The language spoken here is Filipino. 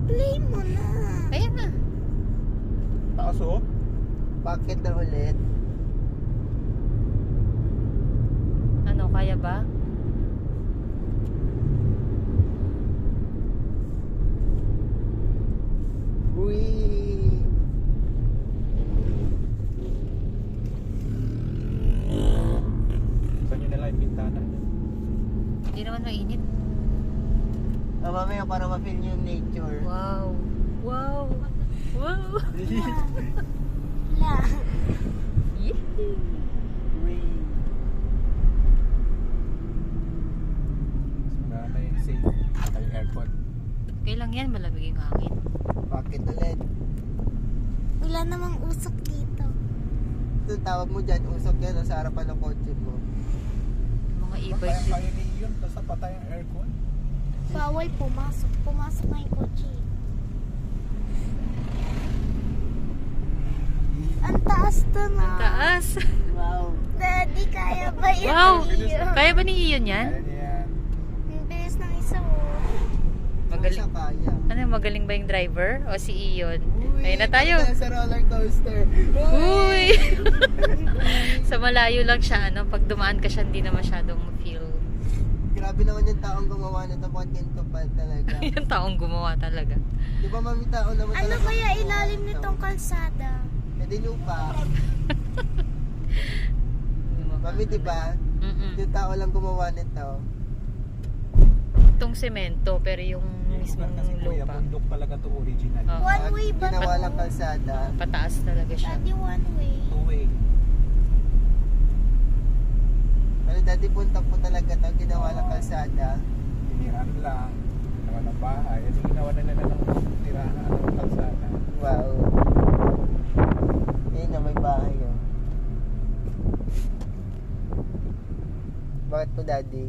Play mo na. Ayan na. Taas oh. Bakit na ulit? Ano, kaya ba? Uy! Saan nyo nila yung bintana? Hindi naman mainit. Mamaya para ma-feel nyo yung nature. Wow. Wow. Wow. La. Yee. Uy! Mas maganda yung safe. At yung aircon. Okay lang yan, malamig yung hangin. Bakit ulit? Wala namang usok dito. Ito tawag mo dyan, usok yan o sa harapan ng kotse mo. Yung mga e-bike din. Kaya ni yun, tapos napatay yung aircon. Bawal pumasok. Pumasok na yung kotse. Ang taas to na. Ang taas. Wow! Daddy, kaya ba yun? Wow. Iyo? Kaya ba ni Iyon yan? Kaya niya yan. Ang bilis ng isa oh. Magaling. Sa kaya. Ano, magaling ba yung driver? O si Iyon? Uy! Ayun na tayo. Sa roller coaster. Uy! Sa malayo lang siya, ano? Pag dumaan ka siya, hindi na masyadong feel. Grabe naman yung taong gumawa nito. Bakit ganito pa talaga? Yung taong gumawa talaga. Di ba mami tao naman Ano talaga? kaya ilalim nitong kalsada? Eh di lupa. Mami di ba? Yung tao lang gumawa nito. Itong semento, pero yung mismong Kasi kuya, lupa. bundok talaga to original. Oo. One way ba Ginawa to? lang kalsada. Pataas talaga siya. Daddy, one way. Two-way. Pero dati punta po talaga to. Ginawa lang kalsada. Tiniran lang. Ginawa ng bahay. Kasi ginawa na nila ng tirahan ng kalsada. Wow. Ayun na may bahay oh. Bakit po daddy?